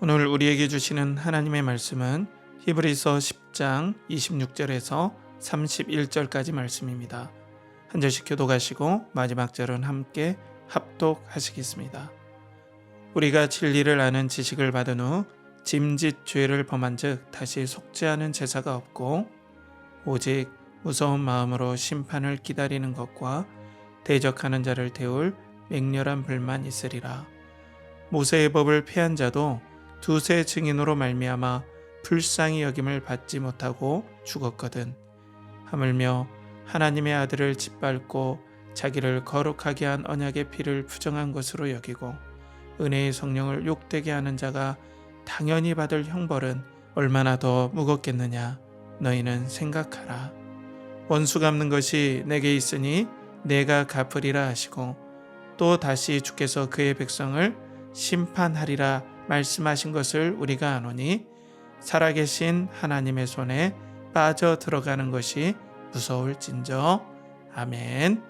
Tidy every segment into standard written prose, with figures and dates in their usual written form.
오늘 우리에게 주시는 하나님의 말씀은 히브리서 10장 26절에서 31절까지 말씀입니다. 한 절씩 교독하시고 마지막 절은 함께 합독하시겠습니다. 우리가 진리를 아는 지식을 받은 후 짐짓 죄를 범한 즉 다시 속죄하는 제사가 없고 오직 무서운 마음으로 심판을 기다리는 것과 대적하는 자를 태울 맹렬한 불만 있으리라. 모세의 법을 폐한 자도 두세 증인으로 말미암아 불쌍히 여김을 받지 못하고 죽었거든. 하물며 하나님의 아들을 짓밟고 자기를 거룩하게 한 언약의 피를 부정한 것으로 여기고 은혜의 성령을 욕되게 하는 자가 당연히 받을 형벌은 얼마나 더 무겁겠느냐. 너희는 생각하라. 원수 갚는 것이 내게 있으니 내가 갚으리라 하시고 또 다시 주께서 그의 백성을 심판하리라 말씀하신 것을 우리가 아노니 살아계신 하나님의 손에 빠져 들어가는 것이 무서울진저. 아멘.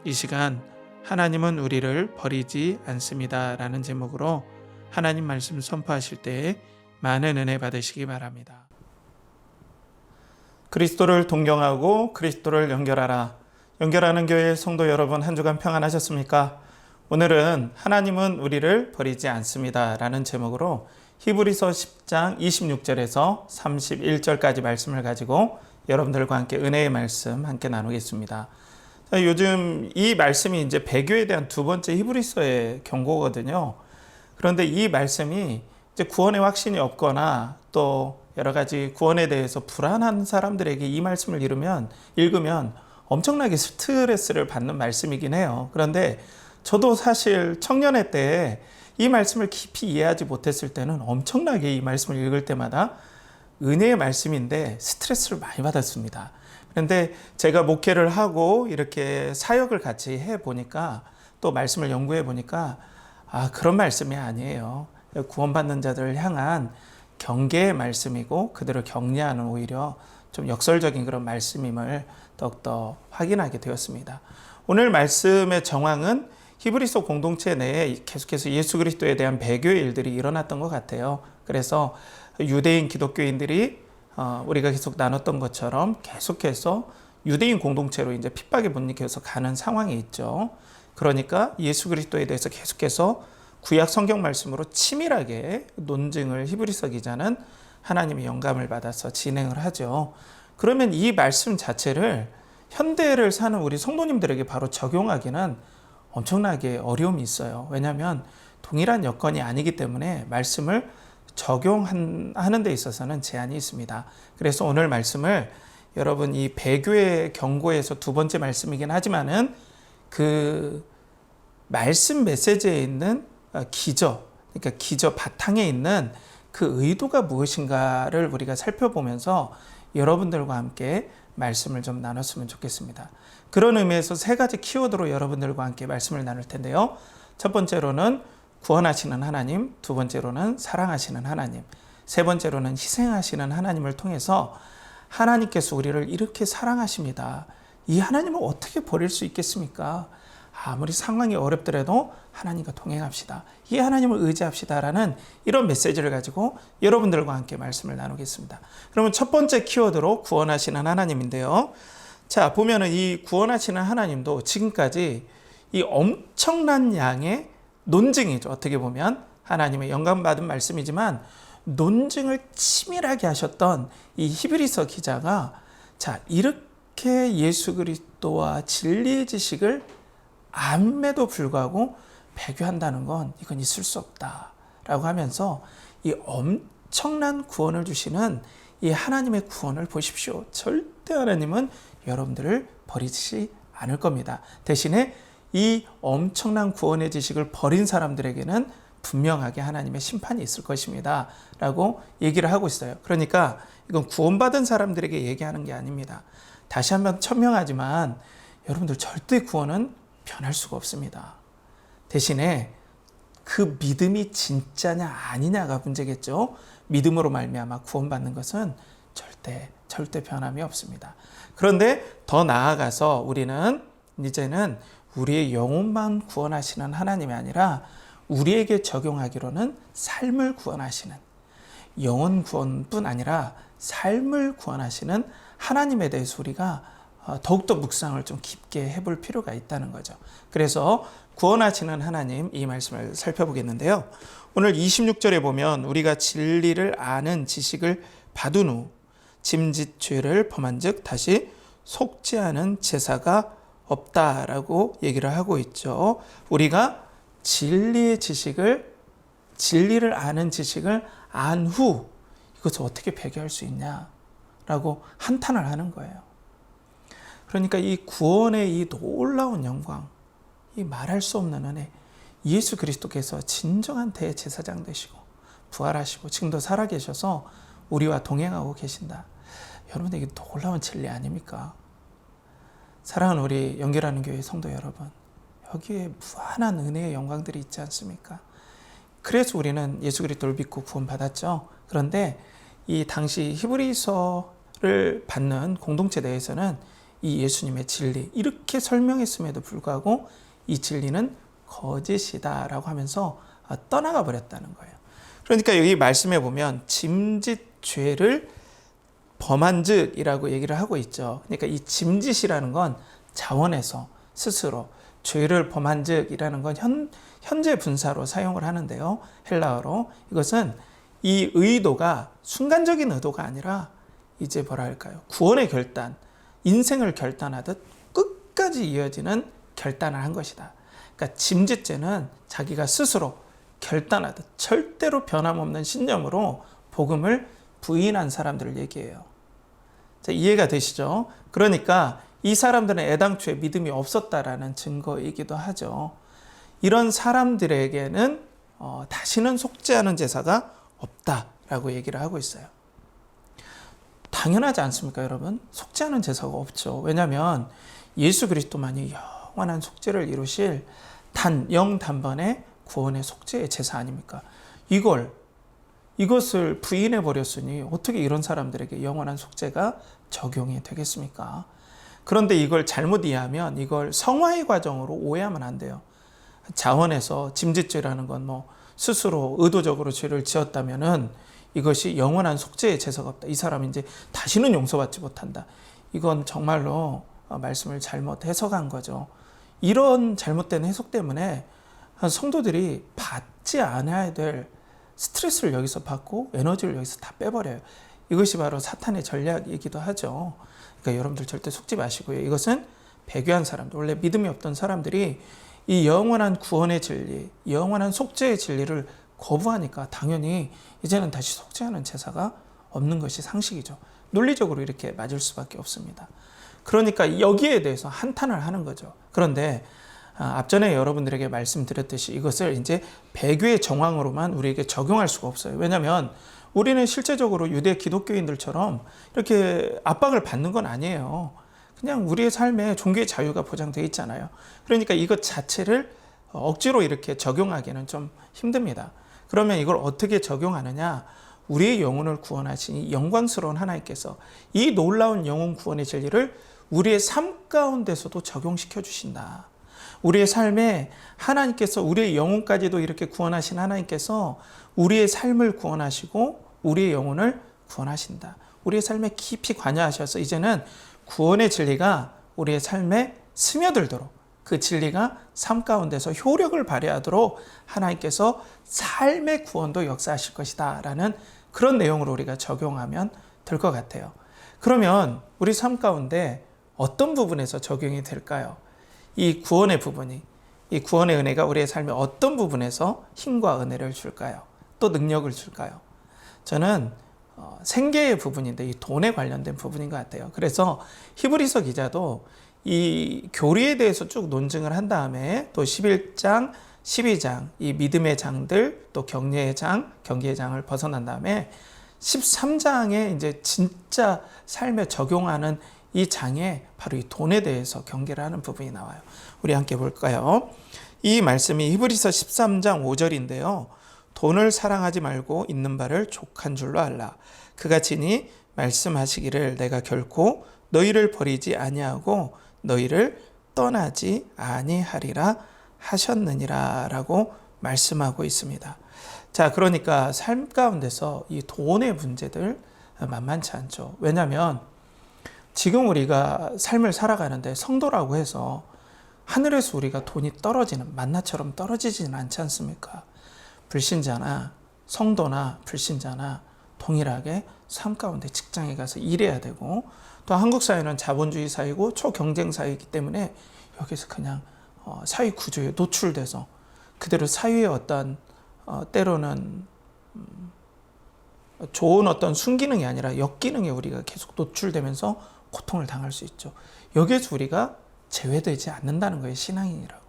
이 시간 하나님은 우리를 버리지 않습니다 라는 제목으로 하나님 말씀 선포하실 때 많은 은혜 받으시기 바랍니다. 그리스도를 동경하고 그리스도를 연결하라. 연결하는 교회 성도 여러분, 한 주간 평안하셨습니까? 오늘은 하나님은 우리를 버리지 않습니다 라는 제목으로 히브리서 10장 26절에서 31절까지 말씀을 가지고 여러분들과 함께 은혜의 말씀 함께 나누겠습니다. 요즘 이 말씀이 이제 배교에 대한 두 번째 히브리서의 경고거든요. 그런데 이 말씀이 이제 구원의 확신이 없거나 또 여러 가지 구원에 대해서 불안한 사람들에게 이 말씀을 읽으면 엄청나게 스트레스를 받는 말씀이긴 해요. 그런데 저도 사실 청년회 때 이 말씀을 깊이 이해하지 못했을 때는 엄청나게 이 말씀을 읽을 때마다 은혜의 말씀인데 스트레스를 많이 받았습니다. 그런데 제가 목회를 하고 이렇게 사역을 같이 해보니까 또 말씀을 연구해 보니까 그런 말씀이 아니에요. 구원받는 자들을 향한 경계의 말씀이고 그들을 격려하는 오히려 좀 역설적인 그런 말씀임을 더욱더 확인하게 되었습니다. 오늘 말씀의 정황은 히브리서 공동체 내에 계속해서 예수 그리스도에 대한 배교의 일들이 일어났던 것 같아요. 그래서 유대인 기독교인들이 우리가 계속 나눴던 것처럼 계속해서 유대인 공동체로 이제 핍박에 못 이겨서 가는 상황이 있죠. 그러니까 예수 그리스도에 대해서 계속해서 구약 성경 말씀으로 치밀하게 논증을 히브리서 기자는 하나님의 영감을 받아서 진행을 하죠. 그러면 이 말씀 자체를 현대를 사는 우리 성도님들에게 바로 적용하기는 엄청나게 어려움이 있어요. 왜냐하면 동일한 여건이 아니기 때문에 말씀을 적용하는 데 있어서는 제한이 있습니다. 그래서 오늘 말씀을 여러분 이 배교의 경고에서 두 번째 말씀이긴 하지만은 그 말씀 메시지에 있는 그러니까 기저 바탕에 있는 그 의도가 무엇인가를 우리가 살펴보면서 여러분들과 함께 말씀을 좀 나눴으면 좋겠습니다. 그런 의미에서 세 가지 키워드로 여러분들과 함께 말씀을 나눌 텐데요. 첫 번째로는 구원하시는 하나님, 두 번째로는 사랑하시는 하나님, 세 번째로는 희생하시는 하나님을 통해서 하나님께서 우리를 이렇게 사랑하십니다. 이 하나님을 어떻게 버릴 수 있겠습니까? 아무리 상황이 어렵더라도 하나님과 동행합시다. 이 하나님을 의지합시다라는 이런 메시지를 가지고 여러분들과 함께 말씀을 나누겠습니다. 그러면 첫 번째 키워드로 구원하시는 하나님인데요. 자, 보면은 이 구원하시는 하나님도 지금까지 이 엄청난 양의 논증이죠. 어떻게 보면 하나님의 영감받은 말씀이지만 논증을 치밀하게 하셨던 이 히브리서 기자가 자, 이렇게 예수 그리스도와 진리의 지식을 암에도 불구하고 배교한다는 건 이건 있을 수 없다라고 하면서 이 엄청난 구원을 주시는 이 하나님의 구원을 보십시오. 절대 하나님은 여러분들을 버리지 않을 겁니다. 대신에 이 엄청난 구원의 지식을 버린 사람들에게는 분명하게 하나님의 심판이 있을 것입니다 라고 얘기를 하고 있어요. 그러니까 이건 구원받은 사람들에게 얘기하는 게 아닙니다. 다시 한번 천명하지만 여러분들 절대 구원은 변할 수가 없습니다. 대신에 그 믿음이 진짜냐 아니냐가 문제겠죠. 믿음으로 말미암아 구원받는 것은 절대 변함이 없습니다. 그런데 더 나아가서 우리는 이제는 우리의 영혼만 구원하시는 하나님이 아니라 우리에게 적용하기로는 삶을 구원하시는, 영혼 구원뿐 아니라 삶을 구원하시는 하나님에 대해서 우리가 더욱더 묵상을 좀 깊게 해볼 필요가 있다는 거죠. 그래서 구원하시는 하나님, 이 말씀을 살펴보겠는데요. 오늘 26절에 보면 우리가 진리를 아는 지식을 받은 후 짐짓 죄를 범한 즉 다시 속죄하는 제사가 없다라고 얘기를 하고 있죠. 우리가 진리의 지식을, 진리를 아는 지식을 안 후 이것을 어떻게 배교할 수 있냐라고 한탄을 하는 거예요. 그러니까 이 구원의 이 놀라운 영광, 이 말할 수 없는 은혜, 예수 그리스도께서 진정한 대제사장 되시고 부활하시고 지금도 살아계셔서 우리와 동행하고 계신다. 여러분, 이게 놀라운 진리 아닙니까? 사랑하는 우리 연결하는 교회 성도 여러분, 여기에 무한한 은혜의 영광들이 있지 않습니까? 그래서 우리는 예수 그리스도를 믿고 구원받았죠. 그런데 이 당시 히브리서를 받는 공동체 내에서는 이 예수님의 진리, 이렇게 설명했음에도 불구하고 이 진리는 거짓이다라고 하면서 떠나가 버렸다는 거예요. 그러니까 여기 말씀해 보면 짐짓 죄를 범한 즉이라고 얘기를 하고 있죠. 그러니까 이 짐짓이라는 건 자원에서 스스로, 죄를 범한 즉이라는 건 현재 분사로 사용을 하는데요. 헬라어로. 이것은 이 의도가 순간적인 의도가 아니라 이제 뭐라 할까요? 구원의 결단, 인생을 결단하듯 끝까지 이어지는 결단을 한 것이다. 그러니까 짐짓죄는 자기가 스스로 결단하듯 절대로 변함없는 신념으로 복음을 부인한 사람들을 얘기해요. 자, 이해가 되시죠? 그러니까 이 사람들은 애당초에 믿음이 없었다라는 증거이기도 하죠. 이런 사람들에게는 다시는 속죄하는 제사가 없다라고 얘기를 하고 있어요. 당연하지 않습니까, 여러분? 속죄하는 제사가 없죠. 왜냐하면 예수 그리스도만이 영원한 속죄를 이루실 영단번의 구원의 속죄의 제사 아닙니까? 이것을 부인해 버렸으니 어떻게 이런 사람들에게 영원한 속죄가 적용이 되겠습니까? 그런데 이걸 잘못 이해하면 이걸 성화의 과정으로 오해하면 안 돼요. 자원에서 짐짓죄라는 건 스스로 의도적으로 죄를 지었다면은 이것이 영원한 속죄의 제사가 없다. 이 사람이 이제 다시는 용서받지 못한다. 이건 정말로 말씀을 잘못 해석한 거죠. 이런 잘못된 해석 때문에 성도들이 받지 않아야 될 스트레스를 여기서 받고 에너지를 여기서 다 빼버려요. 이것이 바로 사탄의 전략이기도 하죠. 그러니까 여러분들 절대 속지 마시고요. 이것은 배교한 사람들, 원래 믿음이 없던 사람들이 이 영원한 구원의 진리, 영원한 속죄의 진리를 거부하니까 당연히 이제는 다시 속죄하는 제사가 없는 것이 상식이죠. 논리적으로 이렇게 맞을 수밖에 없습니다. 그러니까 여기에 대해서 한탄을 하는 거죠. 그런데 앞전에 여러분들에게 말씀드렸듯이 이것을 이제 배교의 정황으로만 우리에게 적용할 수가 없어요. 왜냐하면 우리는 실제적으로 유대 기독교인들처럼 이렇게 압박을 받는 건 아니에요. 그냥 우리의 삶에 종교의 자유가 보장되어 있잖아요. 그러니까 이것 자체를 억지로 이렇게 적용하기는 좀 힘듭니다. 그러면 이걸 어떻게 적용하느냐? 우리의 영혼을 구원하신 이 영광스러운 하나님께서 이 놀라운 영혼 구원의 진리를 우리의 삶 가운데서도 적용시켜 주신다. 우리의 삶에 하나님께서 우리의 영혼까지도 이렇게 구원하신 하나님께서 우리의 삶을 구원하시고 우리의 영혼을 구원하신다. 우리의 삶에 깊이 관여하셔서 이제는 구원의 진리가 우리의 삶에 스며들도록, 그 진리가 삶 가운데서 효력을 발휘하도록 하나님께서 삶의 구원도 역사하실 것이다 라는 그런 내용으로 우리가 적용하면 될 것 같아요. 그러면 우리 삶 가운데 어떤 부분에서 적용이 될까요? 이 구원의 부분이, 이 구원의 은혜가 우리의 삶의 어떤 부분에서 힘과 은혜를 줄까요? 또 능력을 줄까요? 저는 생계의 부분인데 이 돈에 관련된 부분인 것 같아요. 그래서 히브리서 기자도 이 교리에 대해서 쭉 논증을 한 다음에 또 11장, 12장 이 믿음의 장들 또 경계의 장을 벗어난 다음에 13장에 이제 진짜 삶에 적용하는 이 장에 바로 이 돈에 대해서 경계를 하는 부분이 나와요. 우리 함께 볼까요? 이 말씀이 히브리서 13장 5절인데요. 돈을 사랑하지 말고 있는 바를 족한 줄로 알라. 그가 친히 말씀하시기를 내가 결코 너희를 버리지 아니하고 너희를 떠나지 아니하리라 하셨느니라 라고 말씀하고 있습니다. 자, 그러니까 삶 가운데서 이 돈의 문제들 만만치 않죠. 왜냐하면 지금 우리가 삶을 살아가는데 성도라고 해서 하늘에서 우리가 돈이 떨어지는 만나처럼 떨어지지는 않지 않습니까? 불신자나 성도나 불신자나 동일하게 삶 가운데 직장에 가서 일해야 되고, 또 한국 사회는 자본주의 사회고 초경쟁 사회이기 때문에 여기서 그냥 사회 구조에 노출돼서 그대로 사회의 어떤 때로는 좋은 어떤 순기능이 아니라 역기능에 우리가 계속 노출되면서 고통을 당할 수 있죠. 여기에서 우리가 제외되지 않는다는 거예요, 신앙인이라고.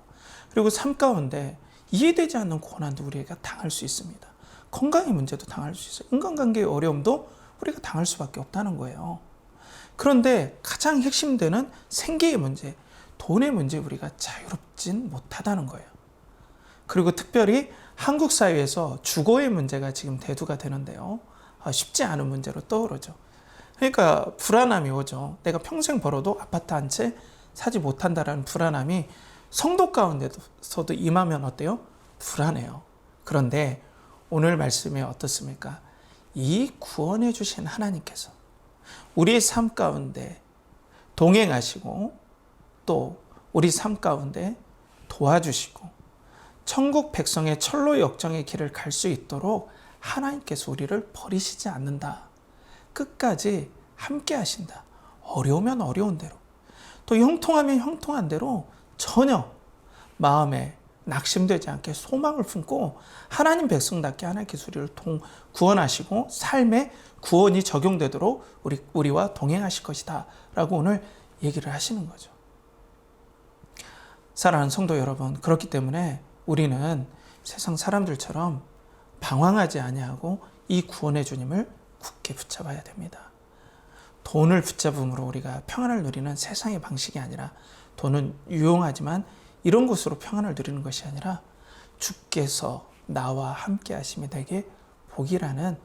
그리고 삶 가운데 이해되지 않는 고난도 우리가 당할 수 있습니다. 건강의 문제도 당할 수 있어요. 인간관계의 어려움도 우리가 당할 수밖에 없다는 거예요. 그런데 가장 핵심되는 생계의 문제, 돈의 문제 우리가 자유롭진 못하다는 거예요. 그리고 특별히 한국 사회에서 주거의 문제가 지금 대두가 되는데요. 쉽지 않은 문제로 떠오르죠. 그러니까 불안함이 오죠. 내가 평생 벌어도 아파트 한 채 사지 못한다라는 불안함이 성도 가운데서도 임하면 어때요? 불안해요. 그런데 오늘 말씀이 어떻습니까? 이 구원해 주신 하나님께서 우리의 삶 가운데 동행하시고 또 우리 삶 가운데 도와주시고 천국 백성의 철로 역정의 길을 갈 수 있도록 하나님께서 우리를 버리시지 않는다. 끝까지 함께 하신다. 어려우면 어려운 대로, 또 형통하면 형통한 대로 전혀 마음에 낙심되지 않게 소망을 품고 하나님 백성답게 하나님께서 우리를 구원하시고 삶에 구원이 적용되도록 우리와 동행하실 것이다 라고 오늘 얘기를 하시는 거죠. 사랑하는 성도 여러분, 그렇기 때문에 우리는 세상 사람들처럼 방황하지 아니하고 이 구원의 주님을 굳게 붙잡아야 됩니다. 돈을 붙잡음으로 우리가 평안을 누리는 세상의 방식이 아니라, 돈은 유용하지만 이런 것으로 평안을 누리는 것이 아니라 주께서 나와 함께 하심이 되게 복이라는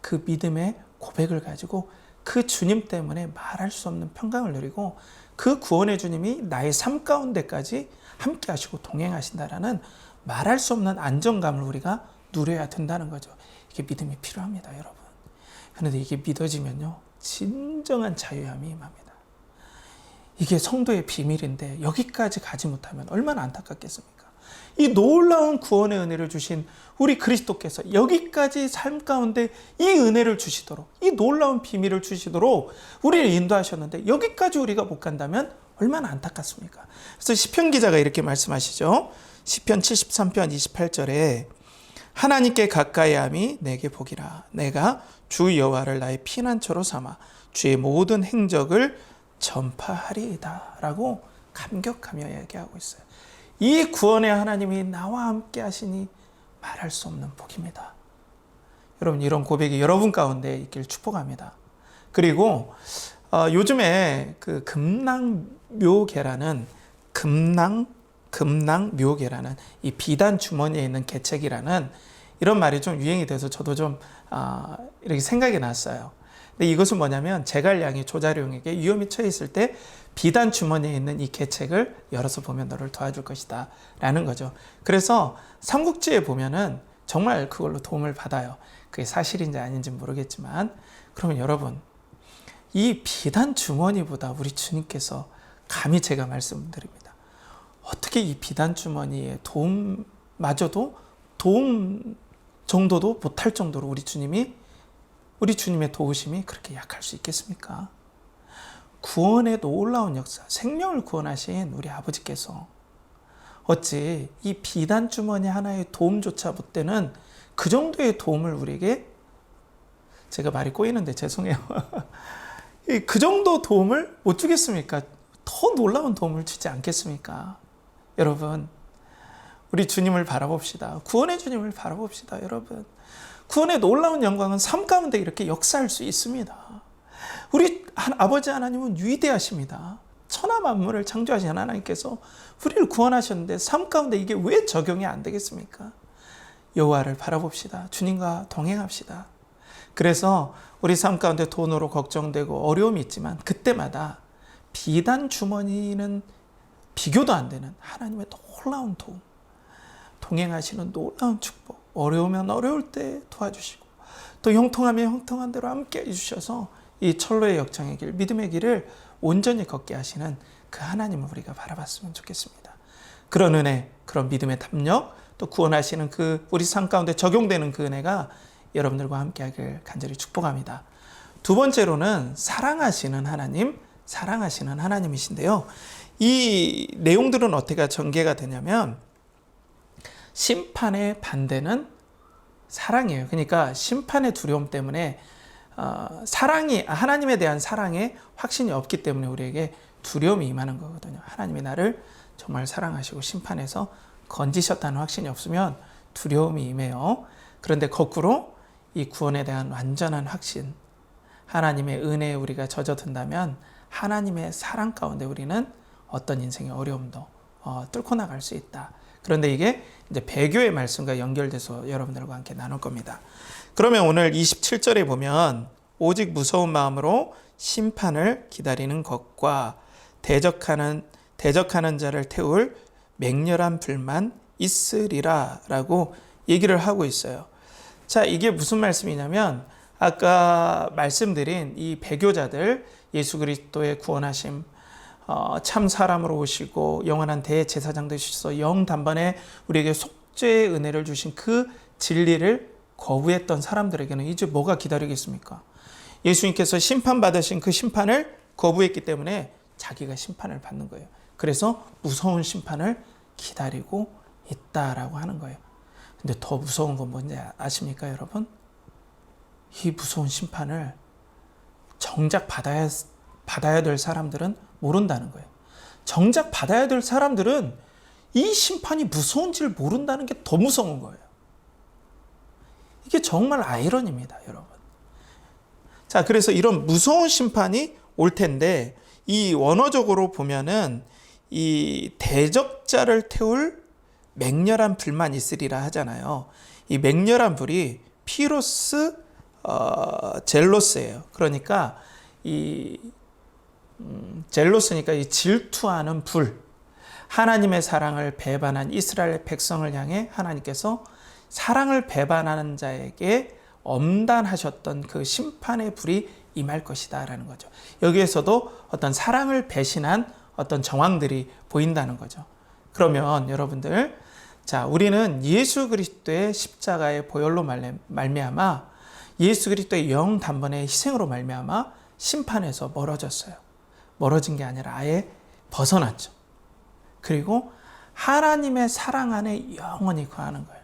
그 믿음의 고백을 가지고 그 주님 때문에 말할 수 없는 평강을 누리고 그 구원의 주님이 나의 삶 가운데까지 함께 하시고 동행하신다라는 말할 수 없는 안정감을 우리가 누려야 된다는 거죠. 이게 믿음이 필요합니다, 여러분. 그런데 이게 믿어지면요, 진정한 자유함이 임합니다. 이게 성도의 비밀인데 여기까지 가지 못하면 얼마나 안타깝겠습니까? 이 놀라운 구원의 은혜를 주신 우리 그리스도께서 여기까지 삶 가운데 이 은혜를 주시도록, 이 놀라운 비밀을 주시도록 우리를 인도하셨는데 여기까지 우리가 못 간다면 얼마나 안타깝습니까? 그래서 시편 기자가 이렇게 말씀하시죠. 시편 73편 28절에 하나님께 가까이함이 내게 복이라. 내가 주 여호와를 나의 피난처로 삼아 주의 모든 행적을 전파하리이다 라고 감격하며 얘기하고 있어요. 이 구원의 하나님이 나와 함께 하시니 말할 수 없는 복입니다. 여러분, 이런 고백이 여러분 가운데 있길 축복합니다. 그리고 요즘에 그 금낭묘계라는 금낭묘계라는 이 비단 주머니에 있는 계책이라는 이런 말이 좀 유행이 돼서 저도 좀 이렇게 생각이 났어요. 근데 이것은 뭐냐면 제갈량이 조자룡에게 위험에 처해 있을 때 비단 주머니에 있는 이 계책을 열어서 보면 너를 도와줄 것이다 라는 거죠. 그래서 삼국지에 보면은 정말 그걸로 도움을 받아요. 그게 사실인지 아닌지 모르겠지만, 그러면 여러분, 이 비단 주머니보다 우리 주님께서 감히 제가 말씀드립니다. 어떻게 이 비단 주머니에 도움마저도 도움 정도도 못할 정도로 우리 주님의 도우심이 그렇게 약할 수 있겠습니까? 구원의 놀라운 역사, 생명을 구원하신 우리 아버지께서 어찌 이 비단 주머니 하나의 도움조차 못 되는 그 정도의 도움을 우리에게, 제가 말이 꼬이는데 죄송해요. 그 정도 도움을 못 주겠습니까? 더 놀라운 도움을 주지 않겠습니까? 여러분, 우리 주님을 바라봅시다. 구원의 주님을 바라봅시다, 여러분. 구원의 놀라운 영광은 삶 가운데 이렇게 역사할 수 있습니다. 우리 아버지 하나님은 위대하십니다. 천하 만물을 창조하신 하나님께서 우리를 구원하셨는데 삶 가운데 이게 왜 적용이 안 되겠습니까? 여호와를 바라봅시다. 주님과 동행합시다. 그래서 우리 삶 가운데 돈으로 걱정되고 어려움이 있지만 그때마다 비단 주머니는 비교도 안 되는 하나님의 놀라운 도움, 동행하시는 놀라운 축복, 어려우면 어려울 때 도와주시고 또 형통하면 형통한 대로 함께 해주셔서 이 철로의 역정의 길, 믿음의 길을 온전히 걷게 하시는 그 하나님을 우리가 바라봤으면 좋겠습니다. 그런 은혜, 그런 믿음의 담력, 또 구원하시는 그 우리 삶 가운데 적용되는 그 은혜가 여러분들과 함께 하길 간절히 축복합니다. 두 번째로는 사랑하시는 하나님이신데요. 이 내용들은 어떻게 전개가 되냐면 심판의 반대는 사랑이에요. 그러니까 심판의 두려움 때문에 하나님에 대한 사랑에 확신이 없기 때문에 우리에게 두려움이 임하는 거거든요. 하나님이 나를 정말 사랑하시고 심판에서 건지셨다는 확신이 없으면 두려움이 임해요. 그런데 거꾸로 이 구원에 대한 완전한 확신, 하나님의 은혜에 우리가 젖어든다면 하나님의 사랑 가운데 우리는 어떤 인생의 어려움도 뚫고 나갈 수 있다. 그런데 이게 이제 배교의 말씀과 연결돼서 여러분들과 함께 나눌 겁니다. 그러면 오늘 27절에 보면 오직 무서운 마음으로 심판을 기다리는 것과 대적하는 자를 태울 맹렬한 불만 있으리라 라고 얘기를 하고 있어요. 자, 이게 무슨 말씀이냐면 아까 말씀드린 이 배교자들, 예수 그리스도의 구원하심, 참 사람으로 오시고 영원한 대제사장 되셔서 영 단번에 우리에게 속죄의 은혜를 주신 그 진리를 거부했던 사람들에게는 이제 뭐가 기다리겠습니까? 예수님께서 심판받으신 그 심판을 거부했기 때문에 자기가 심판을 받는 거예요. 그래서 무서운 심판을 기다리고 있다라고 하는 거예요. 근데 더 무서운 건 뭔지 아십니까, 여러분? 이 무서운 심판을 정작 받아야 될 사람들은 모른다는 거예요. 정작 받아야 될 사람들은 이 심판이 무서운지를 모른다는 게 더 무서운 거예요. 이게 정말 아이러니입니다, 여러분. 자, 그래서 이런 무서운 심판이 올 텐데 이 원어적으로 보면은 이 대적자를 태울 맹렬한 불만 있으리라 하잖아요. 이 맹렬한 불이 피로스 젤로스예요. 그러니까 이 젤로스니까 이 질투하는 불. 하나님의 사랑을 배반한 이스라엘 백성을 향해 하나님께서 사랑을 배반하는 자에게 엄단하셨던 그 심판의 불이 임할 것이다 라는 거죠. 여기에서도 어떤 사랑을 배신한 어떤 정황들이 보인다는 거죠. 그러면 여러분들, 자, 우리는 예수 그리스도의 십자가의 보혈로 말미암아 예수 그리스도의 영 단번의 희생으로 말미암아 심판에서 멀어졌어요. 멀어진 게 아니라 아예 벗어났죠. 그리고 하나님의 사랑 안에 영원히 거하는 거예요.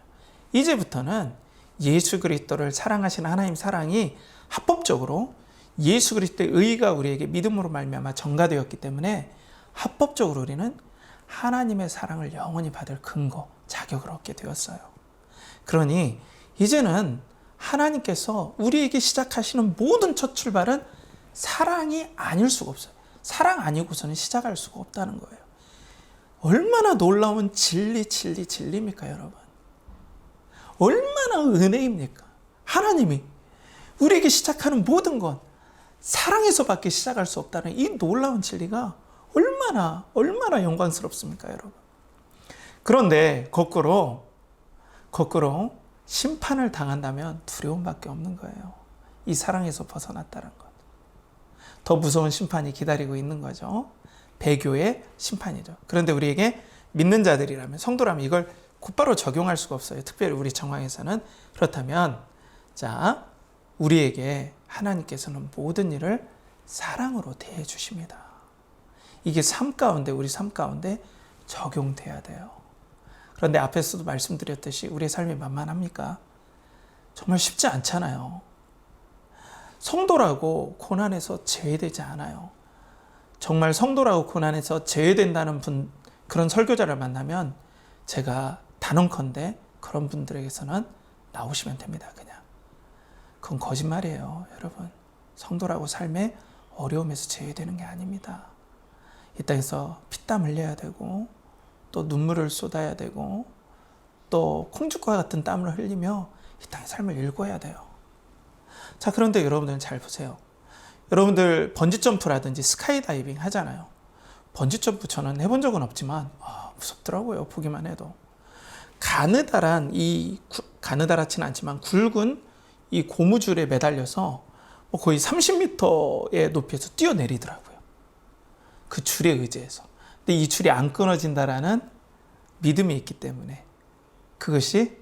이제부터는 예수 그리스도를 사랑하시는 하나님 사랑이 합법적으로 예수 그리스도의 의가 우리에게 믿음으로 말미암아 전가되었기 때문에 합법적으로 우리는 하나님의 사랑을 영원히 받을 근거, 자격을 얻게 되었어요. 그러니 이제는 하나님께서 우리에게 시작하시는 모든 첫 출발은 사랑이 아닐 수가 없어요. 사랑 아니고서는 시작할 수가 없다는 거예요. 얼마나 놀라운 진리입니까, 여러분? 얼마나 은혜입니까? 하나님이 우리에게 시작하는 모든 건 사랑에서밖에 시작할 수 없다는 이 놀라운 진리가 얼마나 영광스럽습니까, 여러분? 그런데 거꾸로 심판을 당한다면 두려움밖에 없는 거예요. 이 사랑에서 벗어났다는 것. 더 무서운 심판이 기다리고 있는 거죠. 배교의 심판이죠. 그런데 우리에게 믿는 자들이라면, 성도라면 이걸 곧바로 적용할 수가 없어요. 특별히 우리 정황에서는. 그렇다면 자, 우리에게 하나님께서는 모든 일을 사랑으로 대해 주십니다. 이게 우리 삶 가운데 적용돼야 돼요. 그런데 앞에서도 말씀드렸듯이 우리의 삶이 만만합니까? 정말 쉽지 않잖아요. 성도라고 고난에서 제외되지 않아요. 정말 성도라고 고난에서 제외된다는 그런 설교자를 만나면 제가 단언컨대 그런 분들에게서는 나오시면 됩니다. 그냥. 그건 거짓말이에요, 여러분. 성도라고 삶의 어려움에서 제외되는 게 아닙니다. 이 땅에서 피땀 흘려야 되고 또 눈물을 쏟아야 되고 또 콩죽과 같은 땀을 흘리며 이 땅의 삶을 일궈야 돼요. 자, 그런데 여러분들은 잘 보세요. 여러분들 번지점프라든지 스카이다이빙 하잖아요. 번지점프 저는 해본 적은 없지만 무섭더라고요, 보기만 해도. 가느다랗지는 않지만 굵은 이 고무줄에 매달려서 거의 30m의 높이에서 뛰어내리더라고요. 그 줄에 의지해서. 근데 이 줄이 안 끊어진다라는 믿음이 있기 때문에 그것이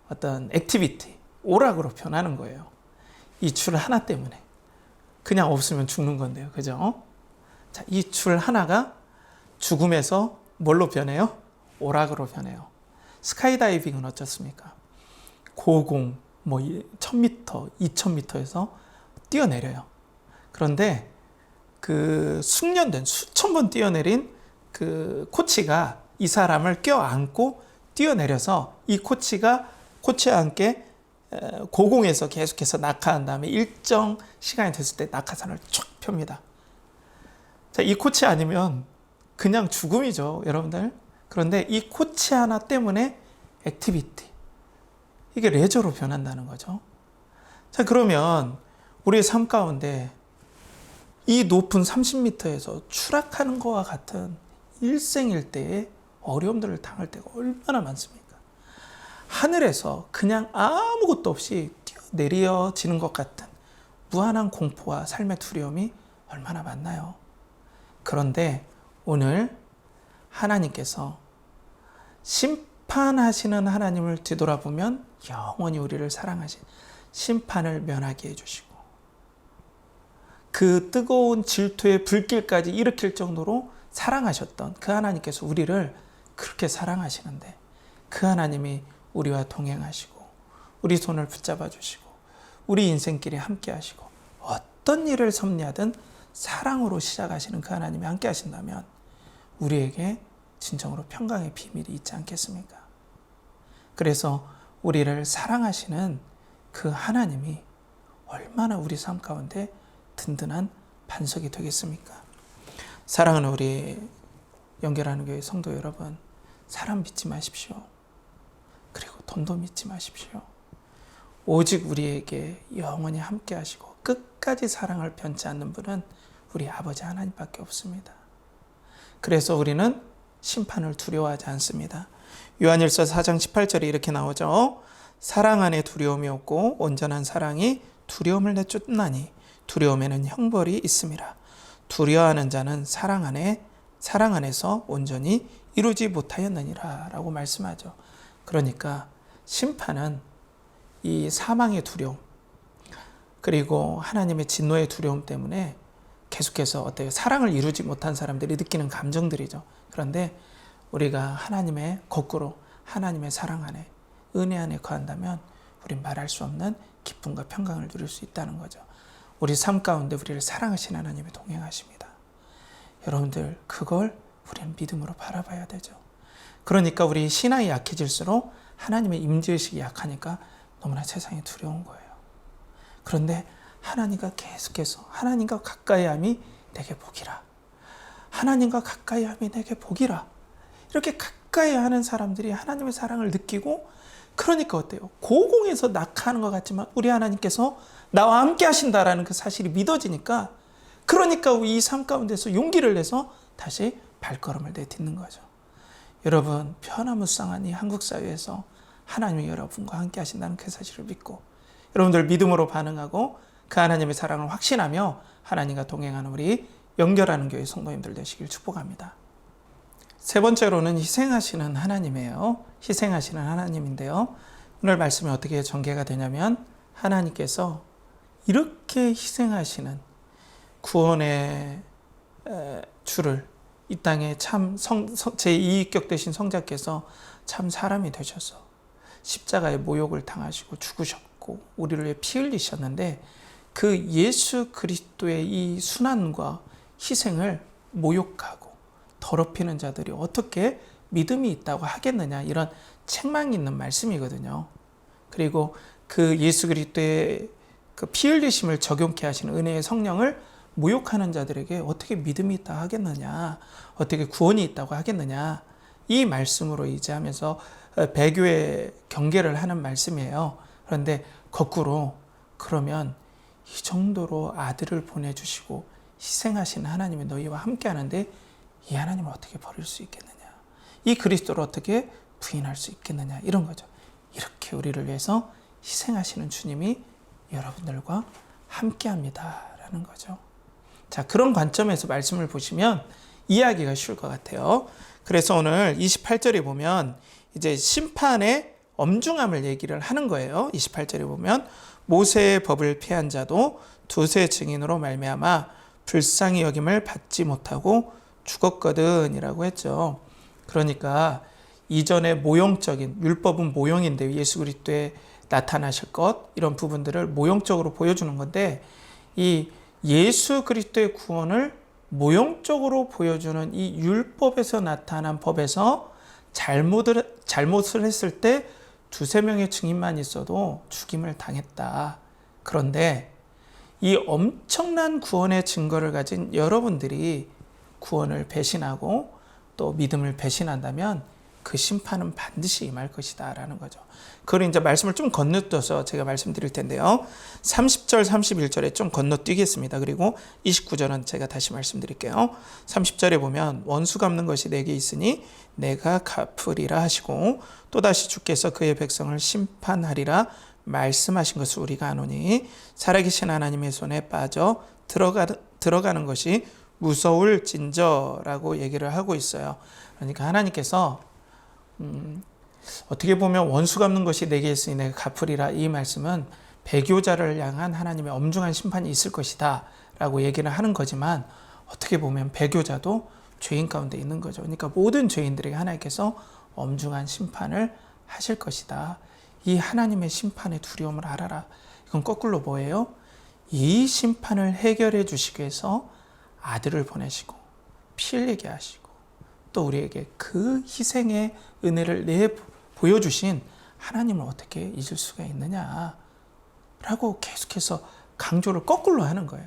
어떤 액티비티, 오락으로 변하는 거예요. 이 줄 하나 때문에. 그냥 없으면 죽는 건데요. 그죠? 자, 이 줄 하나가 죽음에서 뭘로 변해요? 오락으로 변해요. 스카이다이빙은 어떻습니까? 고공, 1000m, 2000m에서 뛰어내려요. 그런데 그 숙련된 수천 번 뛰어내린 그 코치가 이 사람을 껴안고 뛰어내려서 이 코치와 함께 고공에서 계속해서 낙하한 다음에 일정 시간이 됐을 때 낙하산을 쫙 펴니다. 자, 이 코치 아니면 그냥 죽음이죠, 여러분들. 그런데 이 코치 하나 때문에 액티비티, 이게 레저로 변한다는 거죠. 자, 그러면 우리의 삶 가운데 이 높은 30m에서 추락하는 것과 같은 일생일대의 어려움들을 당할 때가 얼마나 많습니까? 하늘에서 그냥 아무것도 없이 뛰어내려지는 것 같은 무한한 공포와 삶의 두려움이 얼마나 많나요? 그런데 오늘 하나님께서 심판하시는 하나님을 뒤돌아보면 영원히 우리를 사랑하신 심판을 면하게 해주시고 그 뜨거운 질투의 불길까지 일으킬 정도로 사랑하셨던 그 하나님께서 우리를 그렇게 사랑하시는데 그 하나님이 우리와 동행하시고 우리 손을 붙잡아 주시고 우리 인생길에 함께 하시고 어떤 일을 섭리하든 사랑으로 시작하시는 그 하나님이 함께 하신다면 우리에게 진정으로 평강의 비밀이 있지 않겠습니까? 그래서 우리를 사랑하시는 그 하나님이 얼마나 우리 삶 가운데 든든한 반석이 되겠습니까? 사랑하는 우리 연결하는 교회 성도 여러분, 사람 믿지 마십시오. 그리고 돈도 믿지 마십시오. 오직 우리에게 영원히 함께 하시고 끝까지 사랑을 변치 않는 분은 우리 아버지 하나님밖에 없습니다. 그래서 우리는 심판을 두려워하지 않습니다. 요한일서 4장 18절에 이렇게 나오죠. 사랑 안에 두려움이 없고 온전한 사랑이 두려움을 내쫓나니 두려움에는 형벌이 있음이라. 두려워하는 자는 사랑 안에서 온전히 이루지 못하였느니라 라고 말씀하죠. 그러니까 심판은 이 사망의 두려움 그리고 하나님의 진노의 두려움 때문에 계속해서 어때요? 사랑을 이루지 못한 사람들이 느끼는 감정들이죠. 그런데 우리가 거꾸로 하나님의 사랑 안에 은혜 안에 거한다면 우린 말할 수 없는 기쁨과 평강을 누릴 수 있다는 거죠. 우리 삶 가운데 우리를 사랑하시는 하나님이 동행하십니다. 여러분들 그걸 우리는 믿음으로 바라봐야 되죠. 그러니까 우리 신앙이 약해질수록 하나님의 임재의식이 약하니까 너무나 세상이 두려운 거예요. 그런데 하나님과 계속해서 하나님과 가까이함이 내게 복이라. 하나님과 가까이함이 내게 복이라. 이렇게 가까이 하는 사람들이 하나님의 사랑을 느끼고 그러니까 어때요? 고공에서 낙하하는 것 같지만 우리 하나님께서 나와 함께 하신다라는 그 사실이 믿어지니까 그러니까 이 삶 가운데서 용기를 내서 다시 발걸음을 내딛는 거죠. 여러분 변화무쌍한 이 한국 사회에서 하나님이 여러분과 함께 하신다는 그 사실을 믿고 여러분들 믿음으로 반응하고 그 하나님의 사랑을 확신하며 하나님과 동행하는 우리 연결하는 교회 성도님들 되시길 축복합니다. 세 번째로는 희생하시는 하나님이에요. 희생하시는 하나님인데요. 오늘 말씀이 어떻게 전개가 되냐면 하나님께서 이렇게 희생하시는 구원의 주를 이 땅에 참 제2위격 되신 성자께서 참 사람이 되셔서 십자가의 모욕을 당하시고 죽으셨고 우리를 위해 피 흘리셨는데 그 예수 그리스도의 이 순환과 희생을 모욕하고 더럽히는 자들이 어떻게 믿음이 있다고 하겠느냐 이런 책망이 있는 말씀이거든요. 그리고 그 예수 그리스도의 그 피 흘리심을 적용케 하시는 은혜의 성령을 모욕하는 자들에게 어떻게 믿음이 있다 하겠느냐, 어떻게 구원이 있다고 하겠느냐 이 말씀으로 이제하면서 배교의 경계를 하는 말씀이에요. 그런데 거꾸로 그러면 이 정도로 아들을 보내주시고 희생하신 하나님이 너희와 함께 하는데 이 하나님을 어떻게 버릴 수 있겠느냐, 이 그리스도를 어떻게 부인할 수 있겠느냐, 이런 거죠. 이렇게 우리를 위해서 희생하시는 주님이 여러분들과 함께합니다 라는 거죠. 자, 그런 관점에서 말씀을 보시면 이해하기가 쉬울 것 같아요. 그래서 오늘 28절에 보면 이제 심판의 엄중함을 얘기를 하는 거예요. 28절에 보면 모세의 법을 피한 자도 두세 증인으로 말미암아 불쌍히 여김을 받지 못하고 죽었거든 이라고 했죠. 그러니까 이전에 모형적인, 율법은 모형인데 예수 그리스도에 나타나실 것, 이런 부분들을 모형적으로 보여주는 건데, 이 예수 그리스도의 구원을 모형적으로 보여주는 이 율법에서 나타난 법에서 잘못을 했을 때 두세 명의 증인만 있어도 죽임을 당했다. 그런데 이 엄청난 구원의 증거를 가진 여러분들이 구원을 배신하고 또 믿음을 배신한다면 그 심판은 반드시 임할 것이다 라는 거죠. 그걸 이제 말씀을 좀 건너뛰어서 제가 말씀드릴 텐데요. 30절, 31절에 좀 건너뛰겠습니다. 그리고 29절은 제가 다시 말씀드릴게요. 30절에 보면 원수 갚는 것이 내게 있으니 내가 갚으리라 하시고 또다시 주께서 그의 백성을 심판하리라 말씀하신 것을 우리가 아노니 살아계신 하나님의 손에 빠져 들어가는 것이 무서울진저라고 얘기를 하고 있어요. 그러니까 하나님께서 어떻게 보면 원수 갚는 것이 내게 있으니 내가 갚으리라, 이 말씀은 배교자를 향한 하나님의 엄중한 심판이 있을 것이다 라고 얘기를 하는 거지만, 어떻게 보면 배교자도 죄인 가운데 있는 거죠. 그러니까 모든 죄인들에게 하나님께서 엄중한 심판을 하실 것이다. 이 하나님의 심판의 두려움을 알아라. 이건 거꾸로 뭐예요? 이 심판을 해결해 주시기 위해서 아들을 보내시고 피 흘리게 하시고 또 우리에게 그 희생의 은혜를 보여주신 하나님을 어떻게 잊을 수가 있느냐 라고 계속해서 강조를 거꾸로 하는 거예요.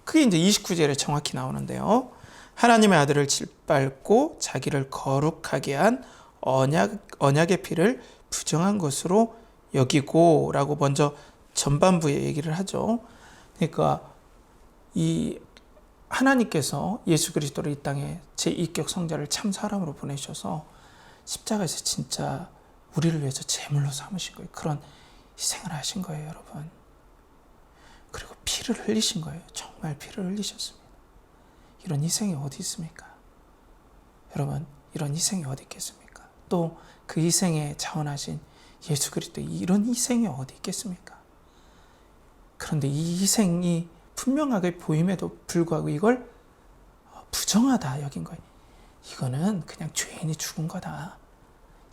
그게 이제 29절에 정확히 나오는데요. 하나님의 아들을 짓밟고 자기를 거룩하게 한 언약의 피를 부정한 것으로 여기고 라고 먼저 전반부에 얘기를 하죠. 그러니까 이 하나님께서 예수 그리스도를 이 땅에 제2격 성자를 참 사람으로 보내셔서 십자가에서 진짜 우리를 위해서 제물로 삼으신 거예요. 그런 희생을 하신 거예요, 여러분. 그리고 피를 흘리신 거예요. 정말 피를 흘리셨습니다. 이런 희생이 어디 있습니까? 여러분, 이런 희생이 어디 있겠습니까? 또 그 희생에 자원하신 예수 그리스도, 이런 희생이 어디 있겠습니까? 그런데 이 희생이 분명하게 보임에도 불구하고 이걸 부정하다 여긴 거예요. 이거는 그냥 죄인이 죽은 거다.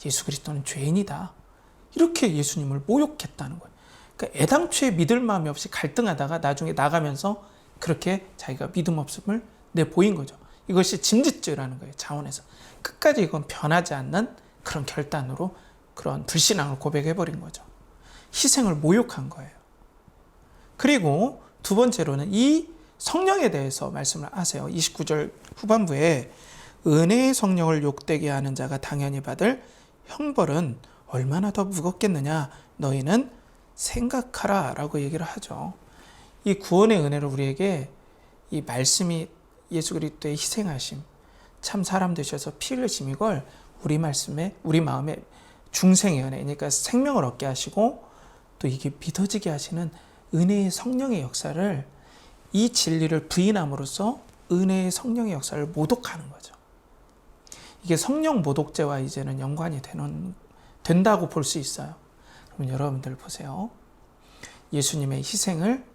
예수 그리스도는 죄인이다. 이렇게 예수님을 모욕했다는 거예요. 그러니까 애당초에 믿을 마음이 없이 갈등하다가 나중에 나가면서 그렇게 자기가 믿음 없음을 내보인 거죠. 이것이 짐짓죄라는 거예요. 자원에서. 끝까지 이건 변하지 않는 그런 결단으로 그런 불신앙을 고백해버린 거죠. 희생을 모욕한 거예요. 그리고 두 번째로는 이 성령에 대해서 말씀을 하세요. 29절 후반부에 은혜의 성령을 욕되게 하는 자가 당연히 받을 형벌은 얼마나 더 무겁겠느냐 너희는 생각하라 라고 얘기를 하죠. 이 구원의 은혜를 우리에게 이 말씀이 예수 그리스도의 희생하심, 참 사람 되셔서 피 흘리심, 이걸 우리 마음에 중생의 은혜, 그러니까 생명을 얻게 하시고 또 이게 믿어지게 하시는 은혜의 성령의 역사를, 이 진리를 부인함으로써 은혜의 성령의 역사를 모독하는 거죠. 이게 성령 모독죄와 이제는 연관이 된다고 볼 수 있어요. 그러면 여러분들 보세요. 예수님의 희생을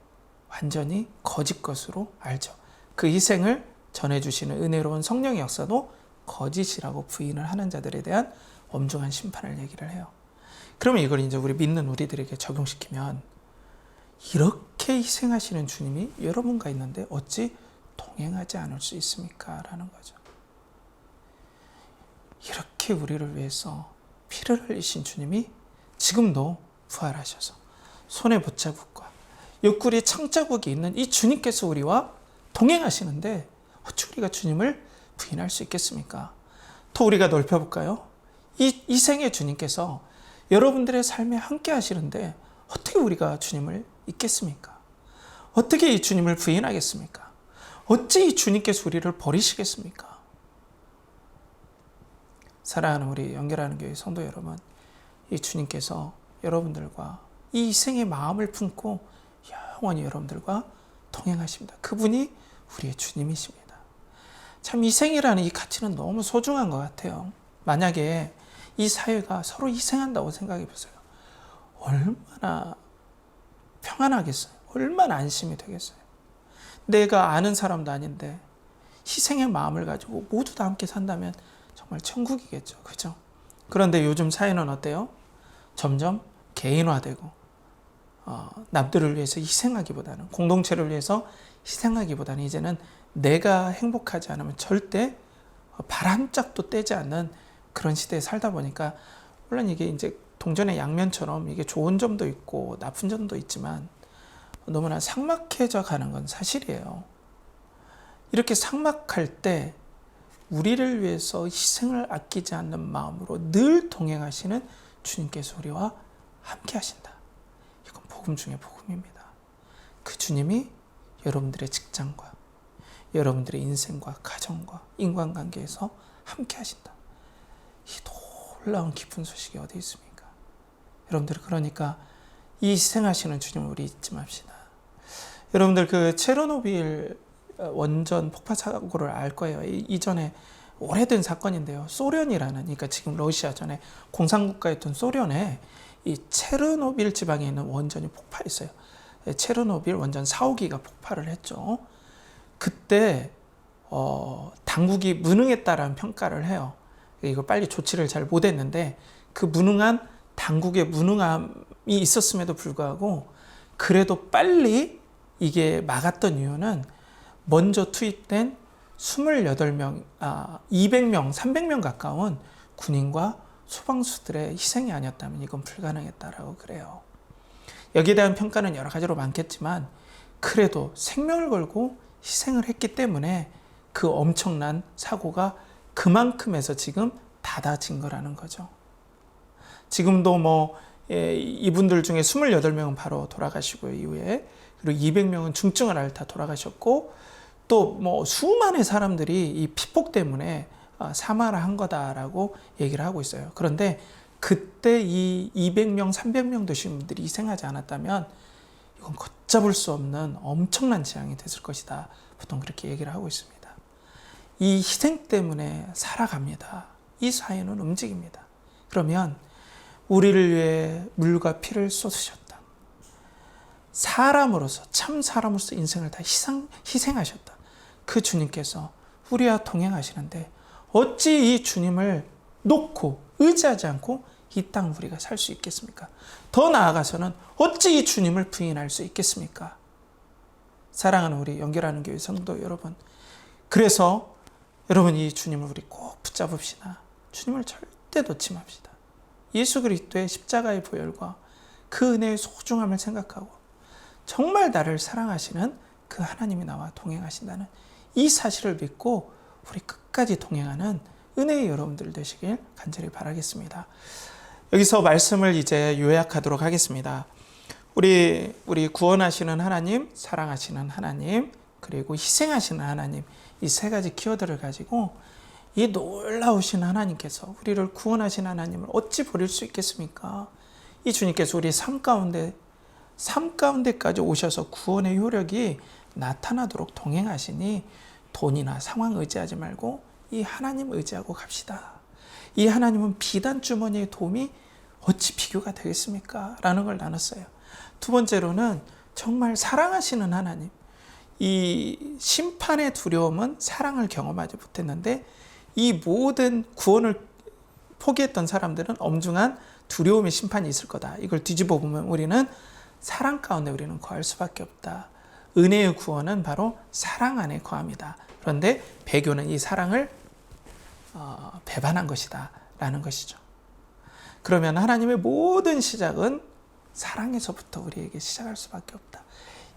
완전히 거짓 것으로 알죠. 그 희생을 전해주시는 은혜로운 성령의 역사도 거짓이라고 부인을 하는 자들에 대한 엄중한 심판을 얘기를 해요. 그러면 이걸 이제 우리 믿는 우리들에게 적용시키면, 이렇게 희생하시는 주님이 여러분과 있는데 어찌 동행하지 않을 수 있습니까? 라는 거죠. 이렇게 우리를 위해서 피를 흘리신 주님이 지금도 부활하셔서 손에 못자국과 옆구리에 창자국이 있는 이 주님께서 우리와 동행하시는데 어찌 우리가 주님을 부인할 수 있겠습니까? 더 우리가 넓혀볼까요? 이 희생의 주님께서 여러분들의 삶에 함께 하시는데 어떻게 우리가 주님을 잊겠습니까? 어떻게 이 주님을 부인하겠습니까? 어찌 이 주님께서 우리를 버리시겠습니까? 사랑하는 우리 연결하는 교회 성도 여러분, 이 주님께서 여러분들과 이 희생의 마음을 품고 영원히 여러분들과 동행하십니다. 그분이 우리의 주님이십니다. 참 희생이라는 이 가치는 너무 소중한 것 같아요. 만약에 이 사회가 서로 희생한다고 생각해 보세요. 얼마나 평안하겠어요. 얼마나 안심이 되겠어요. 내가 아는 사람도 아닌데 희생의 마음을 가지고 모두 다 함께 산다면 정말 천국이겠죠. 그죠? 그런데 요즘 사회는 어때요? 점점 개인화되고 남들을 위해서 희생하기보다는, 공동체를 위해서 희생하기보다는 이제는 내가 행복하지 않으면 절대 발 한 짝도 떼지 않는 그런 시대에 살다 보니까, 물론 이게 이제 동전의 양면처럼 이게 좋은 점도 있고 나쁜 점도 있지만 너무나 삭막해져 가는 건 사실이에요. 이렇게 삭막할 때 우리를 위해서 희생을 아끼지 않는 마음으로 늘 동행하시는 주님께서 우리와 함께 하신다. 이건 복음 중에 복음입니다. 그 주님이 여러분들의 직장과 여러분들의 인생과 가정과 인간관계에서 함께 하신다. 이 놀라운 기쁜 소식이 어디 있습니까? 여러분들, 그러니까 이 희생하시는 주님을 우리 잊지 맙시다. 여러분들, 그 체르노빌 원전 폭파 사고를 알 거예요. 이전에 오래된 사건인데요. 소련이라는, 그러니까 지금 러시아 전에 공산국가였던 소련에 이 체르노빌 지방에 있는 원전이 폭파했어요. 체르노빌 원전 4, 5기가 폭발을 했죠. 그때 당국이 무능했다라는 평가를 해요. 이거 빨리 조치를 잘 못했는데, 그 무능한 당국의 무능함이 있었음에도 불구하고 그래도 빨리 이게 막았던 이유는 먼저 투입된 28명, 200명, 300명 가까운 군인과 소방수들의 희생이 아니었다면 이건 불가능했다라고 그래요. 여기에 대한 평가는 여러 가지로 많겠지만 그래도 생명을 걸고 희생을 했기 때문에 그 엄청난 사고가 그만큼 해서 지금 닫아진 거라는 거죠. 지금도 이분들 중에 28명은 바로 돌아가시고요, 이후에. 그리고 200명은 중증을 앓다 돌아가셨고, 또 수많은 사람들이 이 피폭 때문에 사망을 한 거다라고 얘기를 하고 있어요. 그런데 그때 이 200명, 300명 되신 분들이 희생하지 않았다면 이건 걷잡을 수 없는 엄청난 재앙이 됐을 것이다. 보통 그렇게 얘기를 하고 있습니다. 이 희생 때문에 살아갑니다. 이 사회는 움직입니다. 그러면 우리를 위해 물과 피를 쏟으셨다. 사람으로서, 참 사람으로서 인생을 다 희생하셨다. 그 주님께서 우리와 동행하시는데 어찌 이 주님을 놓고 의지하지 않고 이 땅 우리가 살 수 있겠습니까? 더 나아가서는 어찌 이 주님을 부인할 수 있겠습니까? 사랑하는 우리 연결하는 교회 성도 여러분, 그래서 여러분, 이 주님을 우리 꼭 붙잡읍시다. 주님을 절대 놓지 맙시다. 예수 그리스도의 십자가의 보혈과 그 은혜의 소중함을 생각하고 정말 나를 사랑하시는 그 하나님이 나와 동행하신다는 이 사실을 믿고 우리 끝까지 동행하는 은혜의 여러분들 되시길 간절히 바라겠습니다. 여기서 말씀을 이제 요약하도록 하겠습니다. 우리 구원하시는 하나님, 사랑하시는 하나님, 그리고 희생하시는 하나님, 이 세 가지 키워드를 가지고 이 놀라우신 하나님께서, 우리를 구원하신 하나님을 어찌 버릴 수 있겠습니까? 이 주님께서 우리 삶 가운데까지 오셔서 구원의 효력이 나타나도록 동행하시니 돈이나 상황 의지하지 말고 이 하나님 의지하고 갑시다. 이 하나님은 비단 주머니의 도움이 어찌 비교가 되겠습니까? 라는 걸 나눴어요. 두 번째로는 정말 사랑하시는 하나님. 이 심판의 두려움은 사랑을 경험하지 못했는데 이 모든 구원을 포기했던 사람들은 엄중한 두려움의 심판이 있을 거다. 이걸 뒤집어 보면 우리는 사랑 가운데 우리는 거할 수밖에 없다. 은혜의 구원은 바로 사랑 안에 거함이다. 그런데 배교는 이 사랑을 배반한 것이다 라는 것이죠. 그러면 하나님의 모든 시작은 사랑에서부터 우리에게 시작할 수밖에 없다.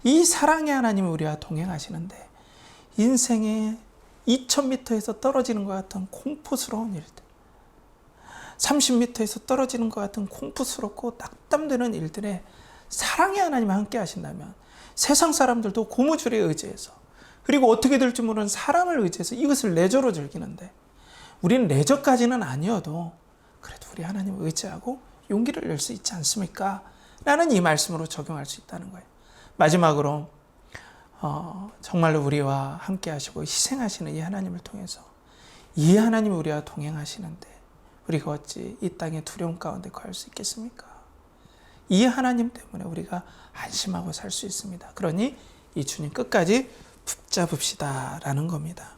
이 사랑의 하나님이 우리와 동행하시는데 인생의 2000m에서 떨어지는 것 같은 공포스러운 일들, 30m에서 떨어지는 것 같은 공포스럽고 낙담되는 일들에 사랑의 하나님이 함께 하신다면 세상 사람들도 고무줄에 의지해서, 그리고 어떻게 될지 모르는 사람을 의지해서 이것을 내조로 즐기는데 우리는 레저까지는 아니어도 그래도 우리 하나님을 의지하고 용기를 낼 수 있지 않습니까? 라는 이 말씀으로 적용할 수 있다는 거예요. 마지막으로 정말로 우리와 함께 하시고 희생하시는 이 하나님을 통해서 이 하나님이 우리와 동행하시는데 우리가 어찌 이 땅의 두려움 가운데 거할 수 있겠습니까? 이 하나님 때문에 우리가 안심하고 살 수 있습니다. 그러니 이 주님 끝까지 붙잡읍시다 라는 겁니다.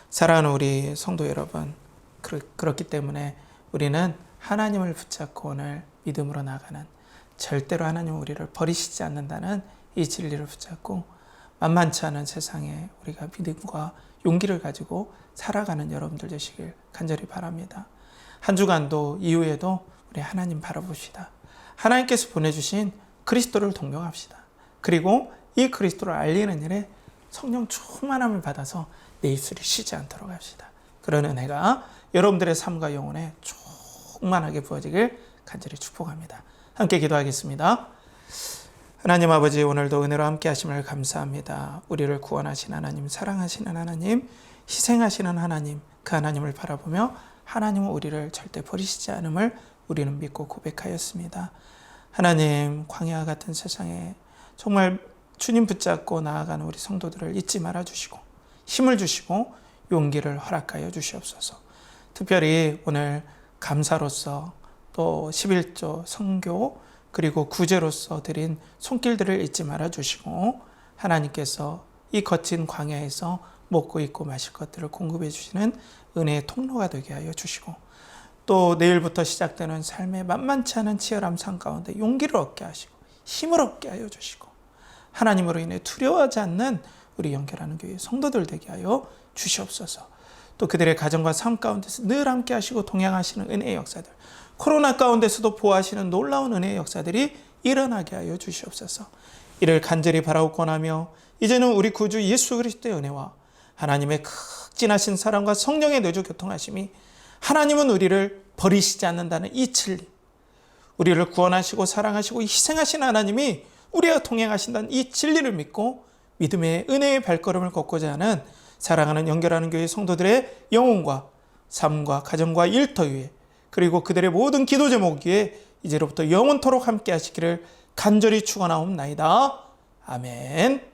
사랑하는 우리 성도 여러분, 그렇기 때문에 우리는 하나님을 붙잡고 오늘 믿음으로 나가는, 절대로 하나님은 우리를 버리시지 않는다는 이 진리를 붙잡고 만만치 않은 세상에 우리가 믿음과 용기를 가지고 살아가는 여러분들 되시길 간절히 바랍니다. 한 주간도 이후에도 우리 하나님 바라봅시다. 하나님께서 보내주신 그리스도를 동경합시다. 그리고 이 그리스도를 알리는 일에 성령 충만함을 받아서 내 입술이 쉬지 않도록 합시다. 그런 은혜가 여러분들의 삶과 영혼에 충만하게 부어지길 간절히 축복합니다. 함께 기도하겠습니다. 하나님 아버지, 오늘도 은혜로 함께 하심을 감사합니다. 우리를 구원하신 하나님, 사랑하시는 하나님, 희생하시는 하나님, 그 하나님을 바라보며 하나님은 우리를 절대 버리시지 않음을 우리는 믿고 고백하였습니다. 하나님, 광야 같은 세상에 정말 주님 붙잡고 나아가는 우리 성도들을 잊지 말아주시고 힘을 주시고 용기를 허락하여 주시옵소서. 특별히 오늘 감사로서 또 11조 선교 그리고 구제로서 드린 손길들을 잊지 말아주시고 하나님께서 이 거친 광야에서 먹고 입고 마실 것들을 공급해 주시는 은혜의 통로가 되게 하여 주시고 또 내일부터 시작되는 삶의 만만치 않은 치열함 삶 가운데 용기를 얻게 하시고 힘을 얻게 하여 주시고 하나님으로 인해 두려워하지 않는 우리 연결하는 교회 성도들 되게 하여 주시옵소서. 또 그들의 가정과 삶 가운데서 늘 함께 하시고 동행하시는 은혜의 역사들, 코로나 가운데서도 보호하시는 놀라운 은혜의 역사들이 일어나게 하여 주시옵소서. 이를 간절히 바라고 권하며 이제는 우리 구주 예수 그리스도의 은혜와 하나님의 극진하신 사랑과 성령의 내주 교통하심이 하나님은 우리를 버리시지 않는다는 이 진리, 우리를 구원하시고 사랑하시고 희생하신 하나님이 우리와 동행하신다는 이 진리를 믿고 믿음의 은혜의 발걸음을 걷고자 하는 사랑하는 연결하는 교회 성도들의 영혼과 삶과 가정과 일터 위에 그리고 그들의 모든 기도 제목 위에 이제로부터 영원토록 함께 하시기를 간절히 축원하옵나이다. 아멘.